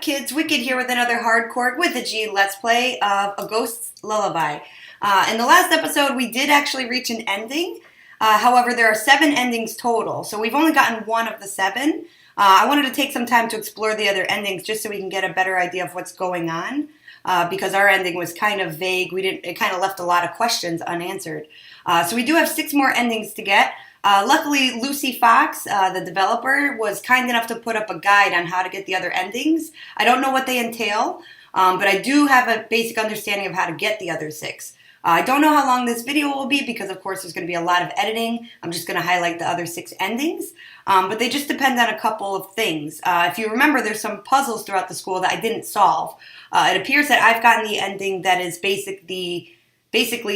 up, kids? Wicked here with another Hardcorg with a G Let's Play of A Ghost's Lullaby. In the last episode, we did actually reach an ending. However, there are 7 endings total, so we've only gotten 1 of the 7. I wanted to take some time to explore the other endings just so we can get a better idea of what's going on, because our ending was kind of vague. It kind of left a lot of questions unanswered. So we do have 6 more endings to get. Luckily, Lucy Fox, the developer, was kind enough to put up a guide on how to get the other endings. I don't know what they entail, but I do have a basic understanding of how to get the other 6. I don't know how long this video will be because, of course, there's going to be a lot of editing. I'm just going to highlight the other 6 endings, but they just depend on a couple of things. If you remember, there's some puzzles throughout the school that I didn't solve. It appears that I've gotten the ending that is basically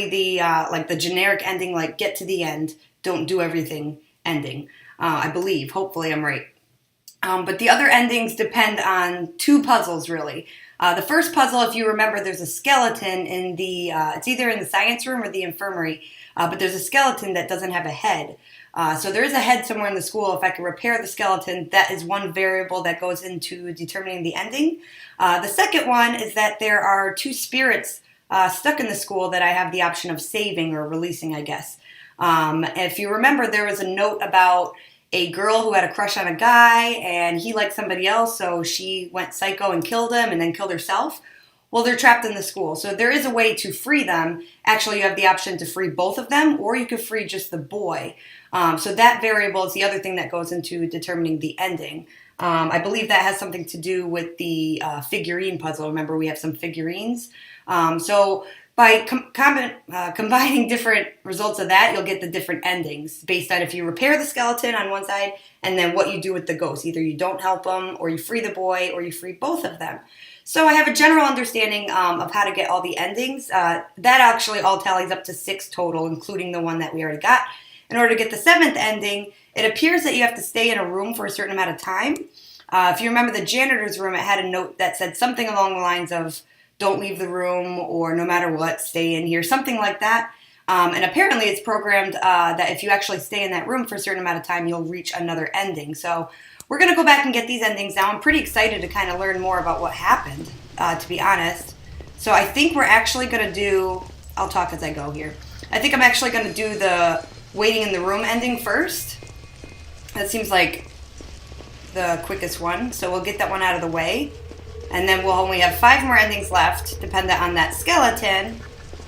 the like the generic ending, like get to the end, don't do everything ending. I believe. Hopefully I'm right. But the other endings depend on 2 puzzles, really. The first puzzle, if you remember, there's a skeleton in the, it's either in the science room or the infirmary, but there's a skeleton that doesn't have a head. So there is a head somewhere in the school. If I can repair the skeleton, that is one variable that goes into determining the ending. The second one is that there are 2 spirits stuck in the school that I have the option of saving or releasing, I guess. If you remember, there was a note about a girl who had a crush on a guy and he liked somebody else, so she went psycho and killed him and then killed herself. Well, they're trapped in the school, so there is a way to free them. Actually, you have the option to free both of them, or you could free just the boy. So that variable is the other thing that goes into determining the ending. I believe that has something to do with the figurine puzzle. Remember, we have some figurines. So by combining different results of that, you'll get the different endings based on if you repair the skeleton on one side and then what you do with the ghost. Either you don't help them, or you free the boy, or you free both of them. So I have a general understanding of how to get all the endings. That actually all tallies up to 6 total, including the one that we already got. In order to get the 7th ending, it appears that you have to stay in a room for a certain amount of time. If you remember the janitor's room, it had a note that said something along the lines of, don't leave the room, or no matter what, stay in here, something like that. And apparently it's programmed that if you actually stay in that room for a certain amount of time, you'll reach another ending. So we're going to go back and get these endings now. I'm pretty excited to kind of learn more about what happened, to be honest. So I think we're actually going to do, I'll talk as I go here. I think I'm actually going to do the waiting in the room ending first. That seems like the quickest one. So we'll get that one out of the way. And then we'll only have 5 more endings left, dependent on that skeleton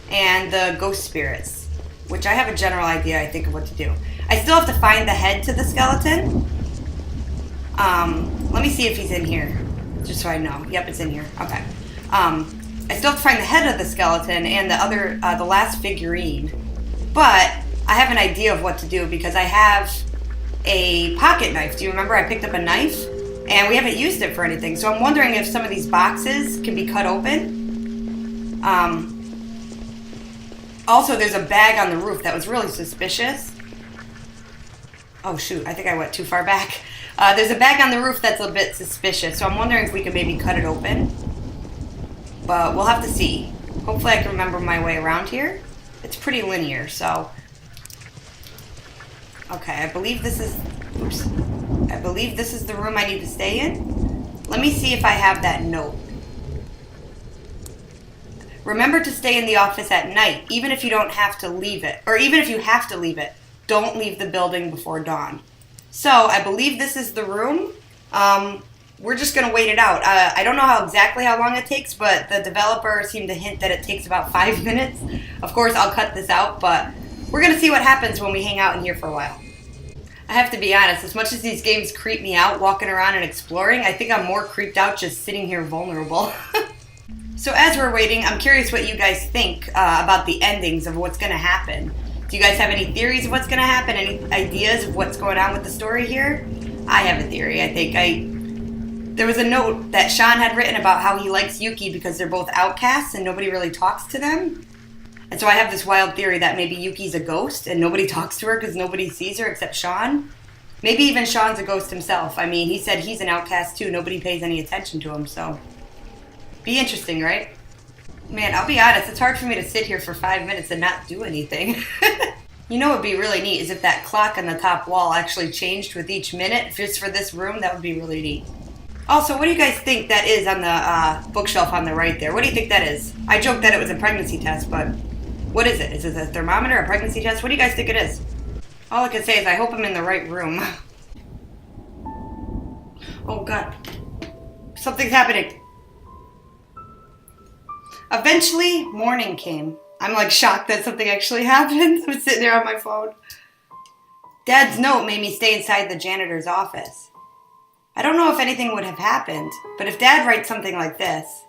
and the ghost spirits, which I have a general idea, I think, of what to do. I still have to find the head to the skeleton. Let me see if he's in here, just so I know. Yep, it's in here. Okay. I still have to find the head of the skeleton and the last figurine. But I have an idea of what to do because I have a pocket knife. Do you remember I picked up a knife? And we haven't used it for anything. So I'm wondering if some of these boxes can be cut open. Also, there's a bag on the roof that was really suspicious. Oh, shoot. I think I went too far back. There's a bag on the roof that's a bit suspicious. So I'm wondering if we could maybe cut it open. But we'll have to see. Hopefully I can remember my way around here. It's pretty linear, so. Okay, I believe this is... Oops. I believe this is the room I need to stay in. Let me see if I have that note. Remember to stay in the office at night, even if you don't have to leave it. Or even if you have to leave it, don't leave the building before dawn. So, I believe this is the room. We're just going to wait it out. I don't know exactly how long it takes, but the developer seemed to hint that it takes about 5 minutes. Of course, I'll cut this out, but we're going to see what happens when we hang out in here for a while. I have to be honest, as much as these games creep me out walking around and exploring, I think I'm more creeped out just sitting here vulnerable. So as we're waiting, I'm curious what you guys think about the endings of what's going to happen. Do you guys have any theories of what's going to happen? Any ideas of what's going on with the story here? I have a theory, I think. There was a note that Sean had written about how he likes Yuki because they're both outcasts and nobody really talks to them. And so I have this wild theory that maybe Yuki's a ghost and nobody talks to her because nobody sees her except Sean. Maybe even Sean's a ghost himself. I mean, he said he's an outcast too. Nobody pays any attention to him, so. Be interesting, right? Man, I'll be honest, it's hard for me to sit here for 5 minutes and not do anything. You know what would be really neat is if that clock on the top wall actually changed with each minute. Just for this room, that would be really neat. Also, what do you guys think that is on the bookshelf on the right there? What do you think that is? I joked that it was a pregnancy test, but what is it? Is it a thermometer, a pregnancy test? What do you guys think it is? All I can say is I hope I'm in the right room. Oh God. Something's happening. Eventually, morning came. I'm like shocked that something actually happened. I'm sitting there on my phone. Dad's note made me stay inside the janitor's office. I don't know if anything would have happened, but if Dad writes something like this.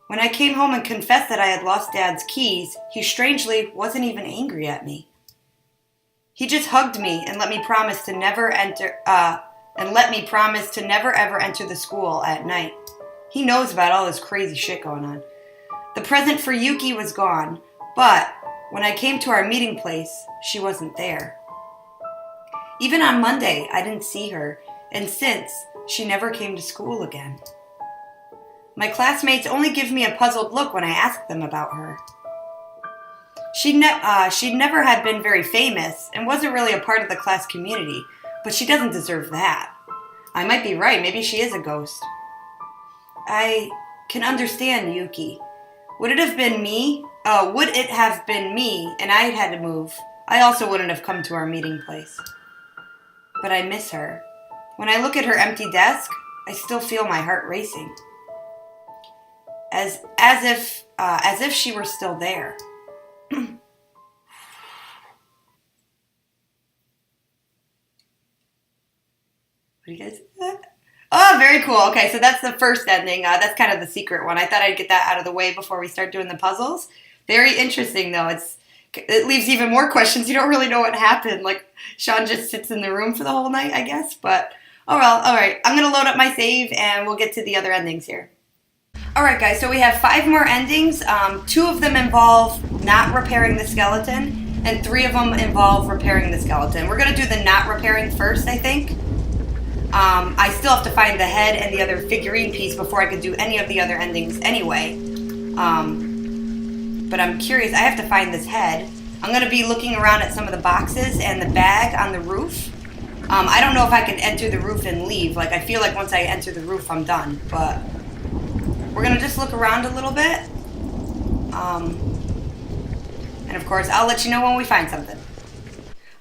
When I came home and confessed that I had lost Dad's keys, he strangely wasn't even angry at me. He just hugged me and let me promise to never ever enter the school at night. He knows about all this crazy shit going on. The present for Yuki was gone, but when I came to our meeting place, she wasn't there. Even on Monday, I didn't see her, and since, she never came to school again. My classmates only give me a puzzled look when I ask them about her. She'd never had been very famous and wasn't really a part of the class community, but she doesn't deserve that. I might be right, maybe she is a ghost. I can understand Yuki. Would it have been me and I had to move, I also wouldn't have come to our meeting place. But I miss her. When I look at her empty desk, I still feel my heart racing. As if she were still there. What do you guys think? Oh, very cool. Okay, so that's the first ending. That's kind of the secret one. I thought I'd get that out of the way before we start doing the puzzles. Very interesting, though. It leaves even more questions. You don't really know what happened. Like, Sean just sits in the room for the whole night, I guess. But, oh well, all right. I'm going to load up my save, and we'll get to the other endings here. All right, guys, so we have 5 more endings. 2 of them involve not repairing the skeleton, and 3 of them involve repairing the skeleton. We're going to do the not repairing first, I think. I still have to find the head and the other figurine piece before I could do any of the other endings anyway. But I'm curious. I have to find this head. I'm going to be looking around at some of the boxes and the bag on the roof. I don't know if I can enter the roof and leave. Like, I feel like once I enter the roof, I'm done. But we're going to just look around a little bit. And, of course, I'll let you know when we find something.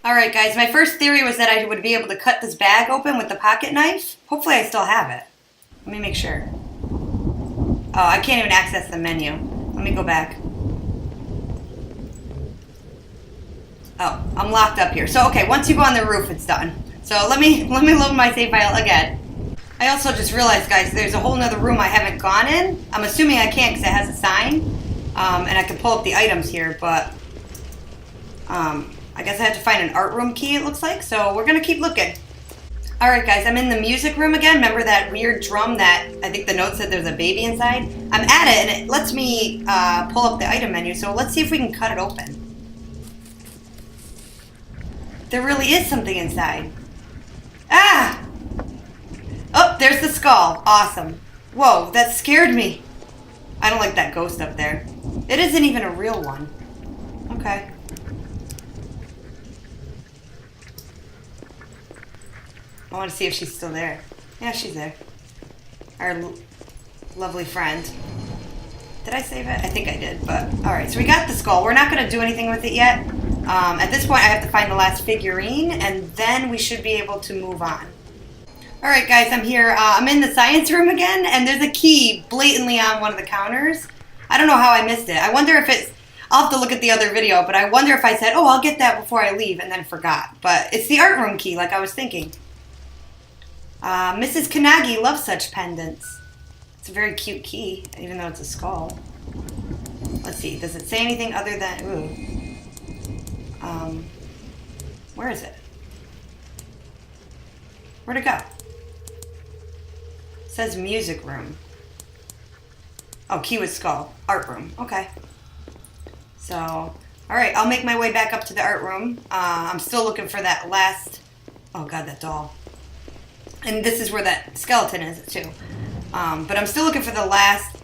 Alright guys, my first theory was that I would be able to cut this bag open with the pocket knife. Hopefully I still have it. Let me make sure. Oh, I can't even access the menu. Let me go back. Oh, I'm locked up here. So okay, once you go on the roof, it's done. So let me load my save file again. I also just realized, guys, there's a whole nother room I haven't gone in. I'm assuming I can't because it has a sign. And I can pull up the items here, but I guess I have to find an art room key, it looks like, so we're going to keep looking. Alright guys, I'm in the music room again. Remember that weird drum that I think the note said there's a baby inside? I'm at it, and it lets me pull up the item menu, so let's see if we can cut it open. There really is something inside. Ah! Oh, there's the skull. Awesome. Whoa, that scared me. I don't like that ghost up there. It isn't even a real one. Okay. I want to see if she's still there. Yeah, she's there. Our lovely friend. Did I save it? I think I did, but alright. So we got the skull. We're not going to do anything with it yet. At this point, I have to find the last figurine, and then we should be able to move on. Alright, guys, I'm here. I'm in the science room again, and there's a key blatantly on one of the counters. I don't know how I missed it. I wonder if it's... I'll have to look at the other video, but I wonder if I said, oh, I'll get that before I leave, and then forgot. But it's the art room key, like I was thinking. Mrs. Kanagi loves such pendants. It's a very cute key, even though it's a skull. Let's see, does it say anything other than... Ooh. Where is it? Where'd it go? It says music room. Oh, key with skull. Art room. Okay. So, alright, I'll make my way back up to the art room. I'm still looking for that last... Oh god, that doll. And this is where that skeleton is, too. But I'm still looking for the last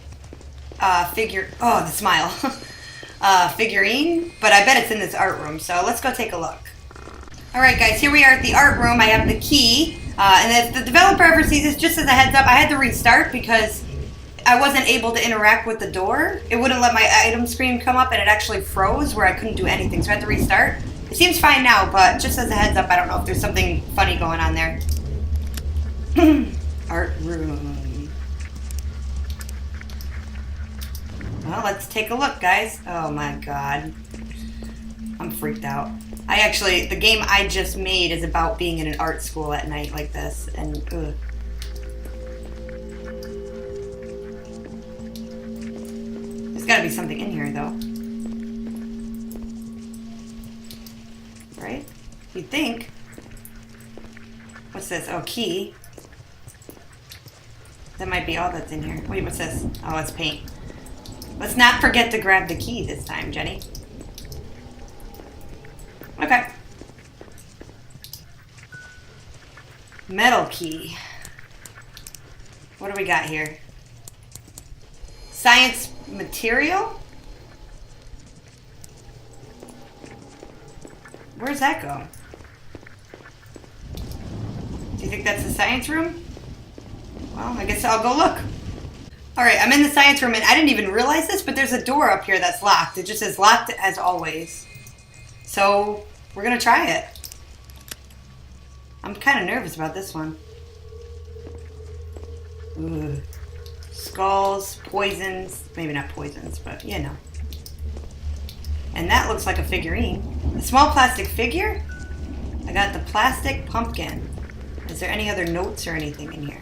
figure... Oh, the smile. Figurine. But I bet it's in this art room, so let's go take a look. Alright, guys, here we are at the art room. I have the key. And if the developer ever sees this, just as a heads up, I had to restart because I wasn't able to interact with the door. It wouldn't let my item screen come up, and it actually froze where I couldn't do anything, so I had to restart. It seems fine now, but just as a heads up, I don't know if there's something funny going on there. Art room. Well, let's take a look, guys. Oh my god. I'm freaked out. The game I just made is about being in an art school at night like this, and ugh. There's gotta be something in here, though. Right? You'd think. What's this? Oh, key. That might be all that's in here. Wait, what's this? Oh, it's paint. Let's not forget to grab the key this time, Jenny. Okay. Metal key. What do we got here? Science material? Where's that go? Do you think that's the science room? Well, I guess I'll go look. Alright, I'm in the science room, and I didn't even realize this, but there's a door up here that's locked. It just says locked as always. So, we're gonna try it. I'm kind of nervous about this one. Ooh. Skulls, poisons. Maybe not poisons, but you know. And that looks like a figurine. A small plastic figure? I got the plastic pumpkin. Is there any other notes or anything in here?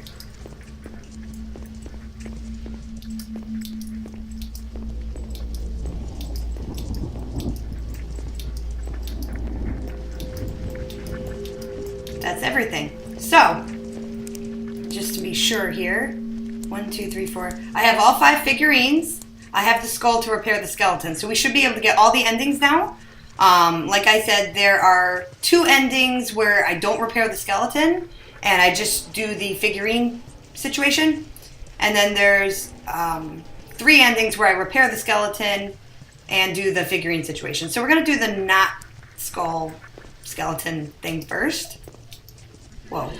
That's everything. So, just to be sure here, 1, 2, 3, 4. I have all 5 figurines. I have the skull to repair the skeleton. So we should be able to get all the endings now. Like I said, there are 2 endings where I don't repair the skeleton, and I just do the figurine situation. And then there's 3 endings where I repair the skeleton and do the figurine situation. So we're going to do the not skull skeleton thing first. Whoa.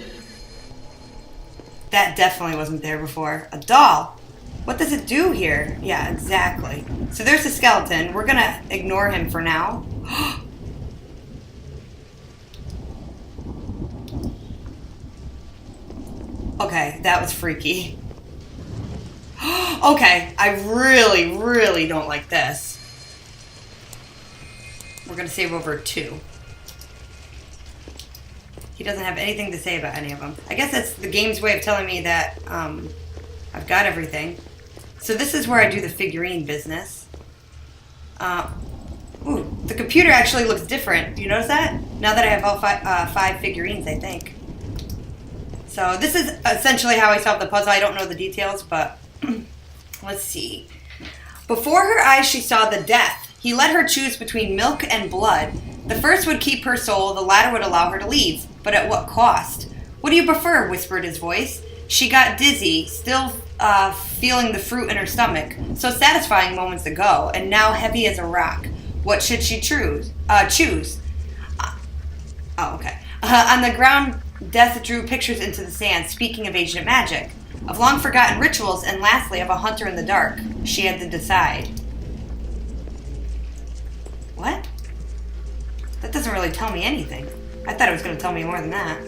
That definitely wasn't there before. A doll. What does it do here? Yeah, exactly. So there's the skeleton. We're going to ignore him for now. Okay, that was freaky. Okay, I really, really don't like this. We're going to save over 2. He doesn't have anything to say about any of them. I guess that's the game's way of telling me that I've got everything. So this is where I do the figurine business. Ooh, the computer actually looks different. Do you notice that? Now that I have all 5 figurines, I think. So this is essentially how I solved the puzzle. I don't know the details, but let's see. Before her eyes she saw the death. He let her choose between milk and blood. The first would keep her soul, the latter would allow her to leave. But at what cost? What do you prefer? Whispered his voice. She got dizzy, still feeling the fruit in her stomach. So satisfying moments ago, and now heavy as a rock. What should she choose? Oh, okay. On the ground, Death drew pictures into the sand, speaking of ancient magic, of long-forgotten rituals, and lastly, of a hunter in the dark. She had to decide. What? That doesn't really tell me anything. I thought it was going to tell me more than that.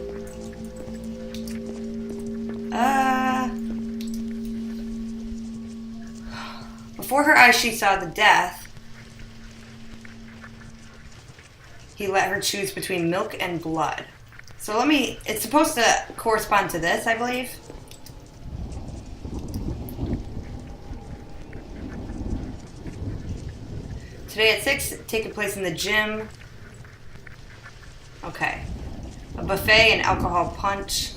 Before her eyes she saw the death. He let her choose between milk and blood. So it's supposed to correspond to this, I believe. Today at 6, taking place in the gym. Okay. A buffet and alcohol punch.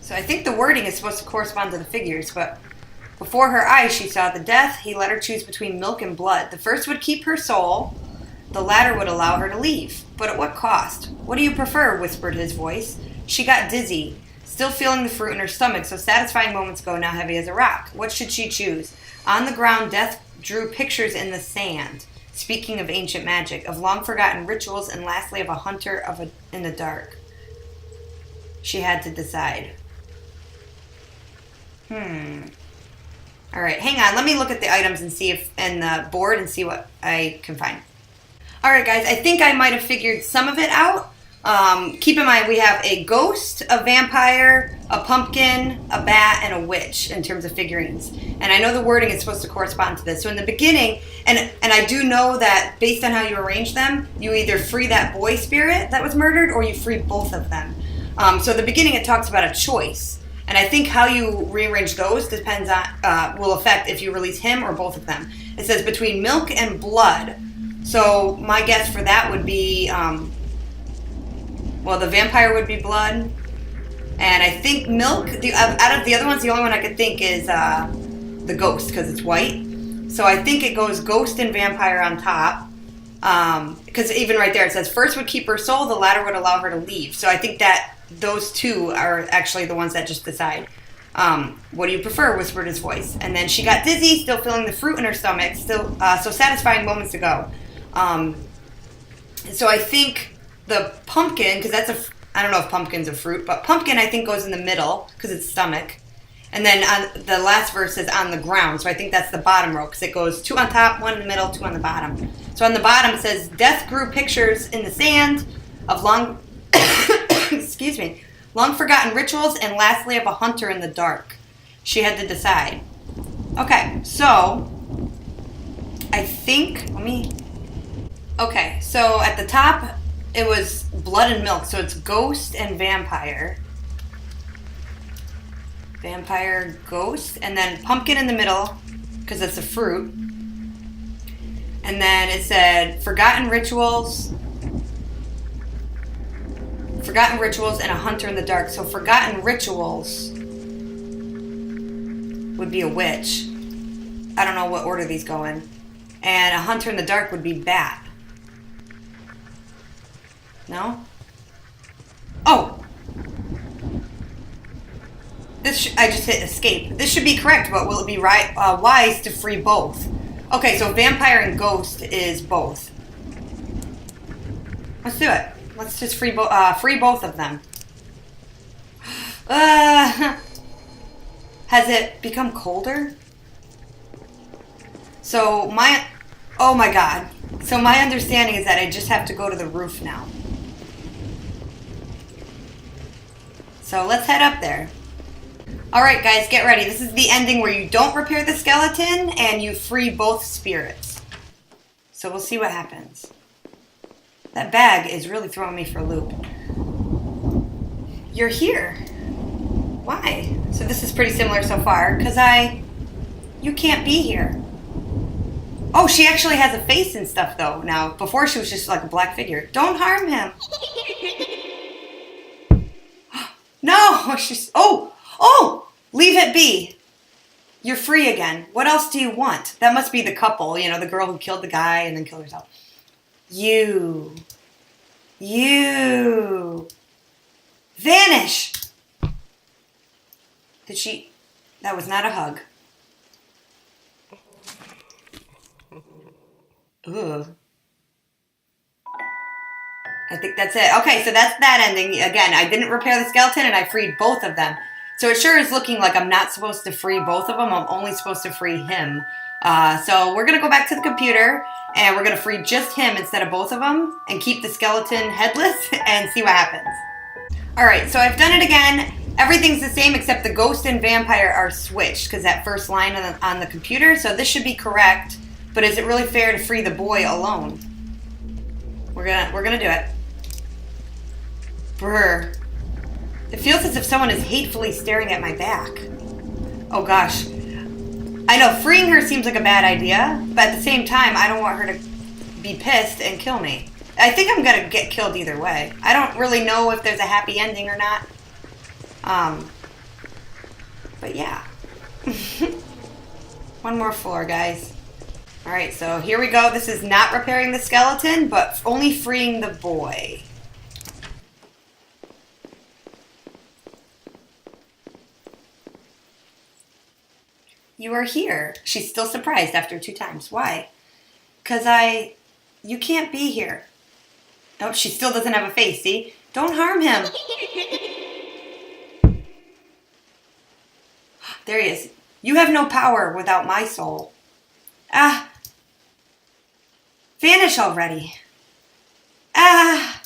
So I think the wording is supposed to correspond to the figures, but before her eyes she saw the death. He let her choose between milk and blood. The first would keep her soul. The latter would allow her to leave. But at what cost? What do you prefer? Whispered his voice. She got dizzy, still feeling the fruit in her stomach, so satisfying moments ago, now heavy as a rock. What should she choose? On the ground, Death drew pictures in the sand, Speaking of ancient magic, of long-forgotten rituals, and lastly of a hunter in the dark. She had to decide. All right, hang on. Let me look at the items and see if and the board and see what I can find. All right, guys. I think I might have figured some of it out. Keep in mind we have a ghost, a vampire, a pumpkin, a bat, and a witch in terms of figurines. And I know the wording is supposed to correspond to this. So in the beginning, and I do know that based on how you arrange them, you either free that boy spirit that was murdered or you free both of them. So at the beginning it talks about a choice. And I think how you rearrange those depends on will affect if you release him or both of them. It says between milk and blood. So my guess for that would be, well, the vampire would be blood, and I think milk. Out of the other ones, the only one I could think is the ghost because it's white. So I think it goes ghost and vampire on top. Because even right there it says first would keep her soul, the latter would allow her to leave. So I think that those two are actually the ones that just decide. What do you prefer? Whispered his voice. And then she got dizzy, still feeling the fruit in her stomach, still so satisfying moments ago. So I think the pumpkin, because I don't know if pumpkin's a fruit, but pumpkin I think goes in the middle because it's stomach. And then on the last verse is on the ground, so I think that's the bottom row because it goes 2 on top, 1 in the middle, 2 on the bottom. So on the bottom it says, death grew pictures in the sand of long, excuse me, long forgotten rituals, and lastly of a hunter in the dark. She had to decide. Okay, so I think, okay, so at the top it was blood and milk, so it's ghost and vampire. Vampire, ghost, and then pumpkin in the middle, because it's a fruit. And then it said forgotten rituals, and a hunter in the dark. So forgotten rituals would be a witch. I don't know what order these go in. And a hunter in the dark would be bat. No? Oh! I just hit escape. This should be correct, but will it be wise to free both? Okay, so vampire and ghost is both. Let's do it. Let's just free both of them. Has it become colder? So oh my god. So my understanding is that I just have to go to the roof now. So let's head up there. Alright guys, get ready. This is the ending where you don't repair the skeleton and you free both spirits. So we'll see what happens. That bag is really throwing me for a loop. You're here. Why? So this is pretty similar so far, because you can't be here. Oh, she actually has a face and stuff though now. Before she was just like a black figure. Don't harm him. No, she's, oh, leave it be. You're free again. What else do you want? That must be the couple, the girl who killed the guy and then killed herself. You. Vanish. That was not a hug. Ooh. I think that's it. Okay, so that's that ending. Again, I didn't repair the skeleton and I freed both of them. So it sure is looking like I'm not supposed to free both of them. I'm only supposed to free him. So we're going to go back to the computer and we're going to free just him instead of both of them and keep the skeleton headless and see what happens. Alright, so I've done it again. Everything's the same except the ghost and vampire are switched because that first line on the computer. So this should be correct. But is it really fair to free the boy alone? We're gonna do it. Brr. It feels as if someone is hatefully staring at my back. Oh gosh. I know, freeing her seems like a bad idea, but at the same time, I don't want her to be pissed and kill me. I think I'm gonna get killed either way. I don't really know if there's a happy ending or not. But yeah. One more floor, guys. Alright, so here we go. This is not repairing the skeleton, but only freeing the boy. You are here. She's still surprised after 2 times. Why? You can't be here. Oh, she still doesn't have a face, see? Don't harm him. There he is. You have no power without my soul. Ah. Vanish already. Ah.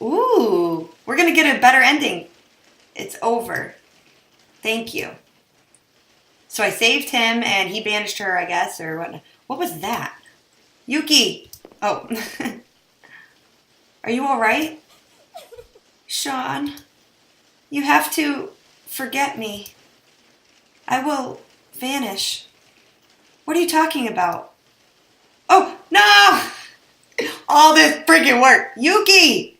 Ooh. We're going to get a better ending. It's over. Thank you. So I saved him and he banished her, I guess, or what? What was that? Yuki. Oh. Are you all right? Sean, you have to forget me. I will vanish. What are you talking about? Oh, no! All this freaking work. Yuki!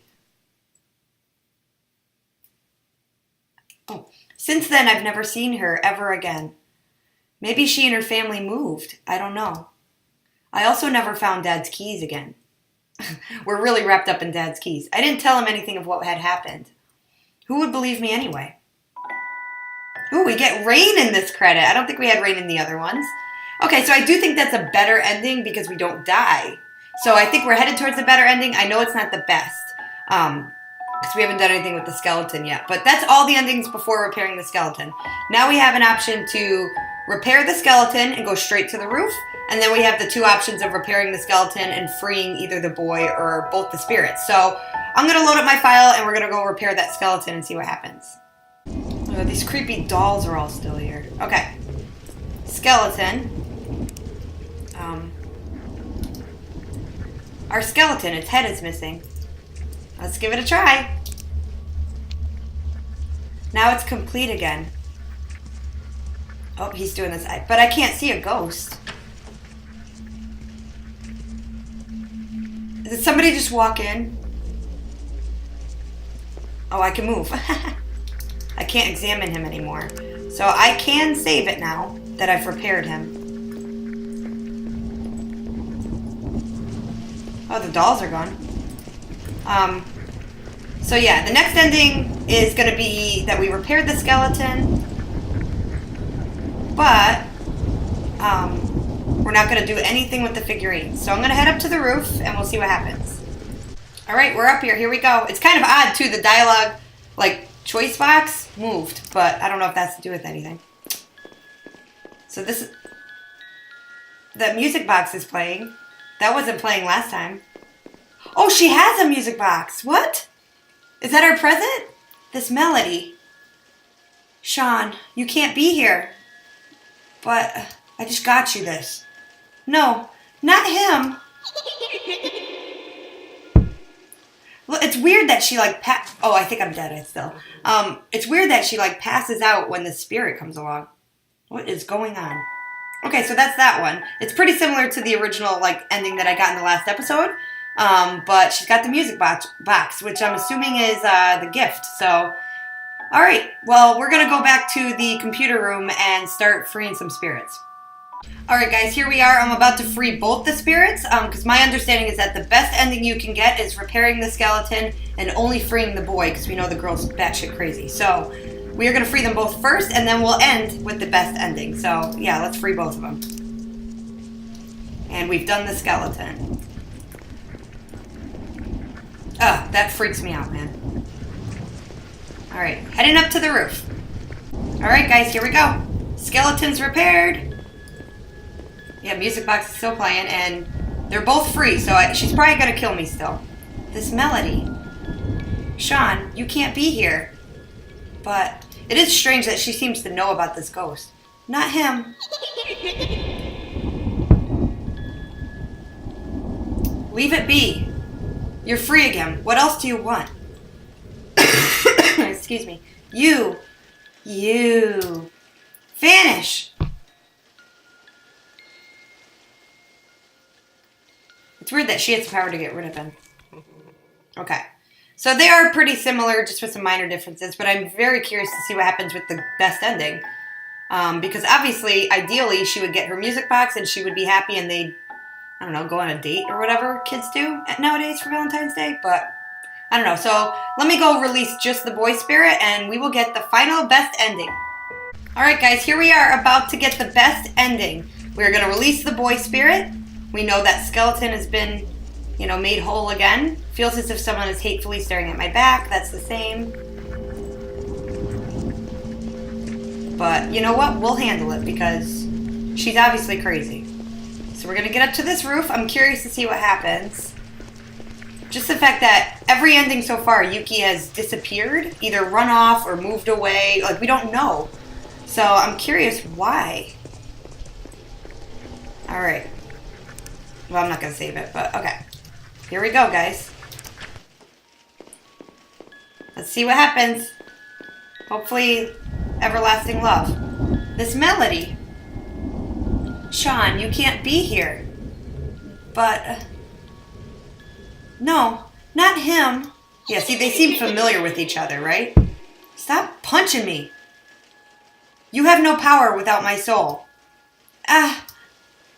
Oh, since then I've never seen her ever again. Maybe she and her family moved. I don't know. I also never found Dad's keys again. We're really wrapped up in Dad's keys. I didn't tell him anything of what had happened. Who would believe me anyway? Ooh, we get rain in this credit. I don't think we had rain in the other ones. Okay, so I do think that's a better ending because we don't die. So I think we're headed towards the better ending. I know it's not the best because we haven't done anything with the skeleton yet. But that's all the endings before repairing the skeleton. Now we have an option to repair the skeleton and go straight to the roof. And then we have the two options of repairing the skeleton and freeing either the boy or both the spirits. So I'm going to load up my file and we're going to go repair that skeleton and see what happens. Oh, these creepy dolls are all still here. Okay. Skeleton. Our skeleton, its head is missing. Let's give it a try. Now it's complete again. Oh, he's doing this. But I can't see a ghost. Did somebody just walk in? Oh, I can move. I can't examine him anymore. So I can save it now that I've repaired him. Oh, the dolls are gone. So yeah, the next ending is going to be that we repaired the skeleton. But we're not going to do anything with the figurines. So I'm going to head up to the roof and we'll see what happens. All right, we're up here. Here we go. It's kind of odd, too. The dialogue, like, choice box moved. But I don't know if that's to do with anything. So this is... The music box is playing. That wasn't playing last time. Oh, she has a music box. What? Is that her present? This melody. Sean, you can't be here. But I just got you this. No, not him. Well, it's weird that she like oh, I think I'm dead. It's weird that she like passes out when the spirit comes along. What is going on? Okay, so that's that one. It's pretty similar to the original like ending that I got in the last episode. But she's got the music box, which I'm assuming is the gift. So, all right. Well, we're gonna go back to the computer room and start freeing some spirits. All right, guys, here we are. I'm about to free both the spirits because my understanding is that the best ending you can get is repairing the skeleton and only freeing the boy because we know the girl's batshit crazy. So we are going to free them both first, and then we'll end with the best ending. So, yeah, let's free both of them. And we've done the skeleton. Ugh, that freaks me out, man. All right, heading up to the roof. All right, guys, here we go. Skeleton's repaired. Yeah, music box is still playing, and they're both free, so she's probably going to kill me still. This melody. Sean, you can't be here. But it is strange that she seems to know about this ghost. Not him. Leave it be. You're free again. What else do you want? Excuse me. You. Vanish. It's weird that she has the power to get rid of him. Okay. So they are pretty similar, just with some minor differences, but I'm very curious to see what happens with the best ending. Because obviously, ideally, she would get her music box and she would be happy and they'd, I don't know, go on a date or whatever kids do nowadays for Valentine's Day, but I don't know. So let me go release just the boy spirit and we will get the final best ending. Alright guys, here we are about to get the best ending. We're going to release the boy spirit. We know that skeleton has been, made whole again. Feels as if someone is hatefully staring at my back. That's the same. But you know what? We'll handle it because she's obviously crazy. So we're going to get up to this roof. I'm curious to see what happens. Just the fact that every ending so far, Yuki has disappeared, either run off or moved away. Like, we don't know. So I'm curious why. All right. Well, I'm not going to save it, but okay. Here we go, guys. Let's see what happens. Hopefully, everlasting love. This melody. Sean, you can't be here. But, no, not him. Yeah, see, they seem familiar with each other, right? Stop punching me. You have no power without my soul. Ah.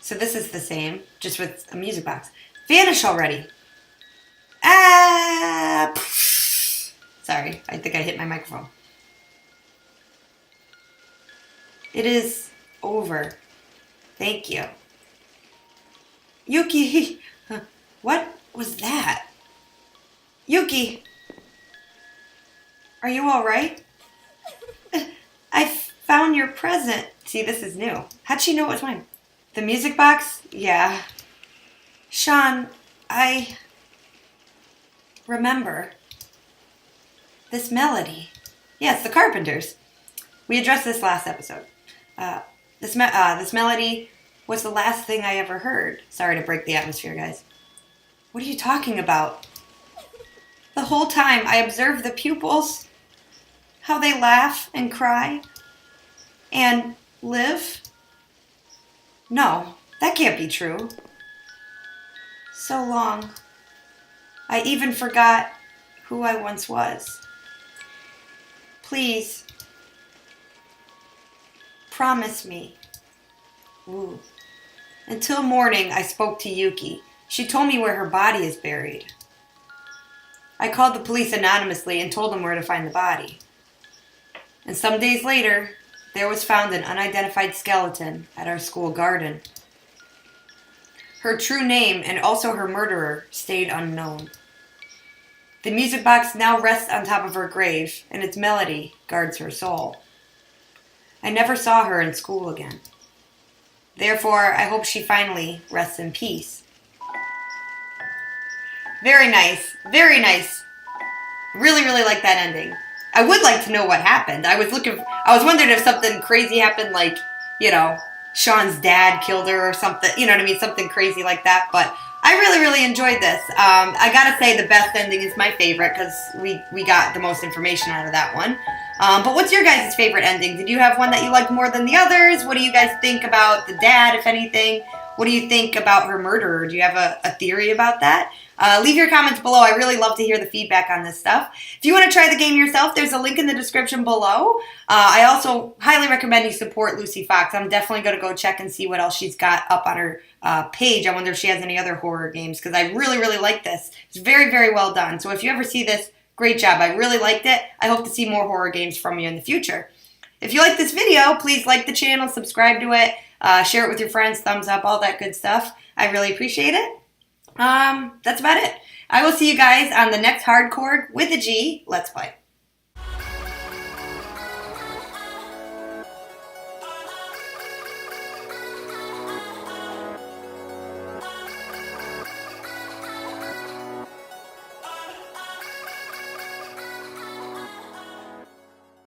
So this is the same, just with a music box. Vanish already. Ah. Sorry, I think I hit my microphone. It is over. Thank you. Yuki, what was that? Yuki, are you all right? I found your present. See, this is new. How'd she know it was mine? The music box? Yeah. Sean, I remember this melody. Yes, the Carpenters. We addressed this last episode. This melody was the last thing I ever heard. Sorry to break the atmosphere, guys. What are you talking about? The whole time I observed the pupils, how they laugh and cry and live. No, that can't be true. So long. I even forgot who I once was. Please, promise me. Ooh. Until morning, I spoke to Yuki. She told me where her body is buried. I called the police anonymously and told them where to find the body. And some days later, there was found an unidentified skeleton at our school garden. Her true name and also her murderer stayed unknown. The music box now rests on top of her grave, and its melody guards her soul. I never saw her in school again. Therefore, I hope she finally rests in peace. Very nice. Very nice. Really, really like that ending. I would like to know what happened. I was wondering if something crazy happened, like, Sean's dad killed her or something, you know what I mean? Something crazy like that. But I really, really enjoyed this. I gotta say the best ending is my favorite because we got the most information out of that one. But what's your guys' favorite ending? Did you have one that you liked more than the others? What do you guys think about the dad, if anything? What do you think about her murderer? Do you have a theory about that? Leave your comments below. I really love to hear the feedback on this stuff. If you want to try the game yourself, there's a link in the description below. I also highly recommend you support Lucy Fox. I'm definitely going to go check and see what else she's got up on her page. I wonder if she has any other horror games because I really, really like this. It's very, very well done. So if you ever see this, great job. I really liked it. I hope to see more horror games from you in the future. If you like this video, please like the channel, subscribe to it, share it with your friends, thumbs up, all that good stuff. I really appreciate it. That's about it. I will see you guys on the next Hardcorg with a G Let's Play.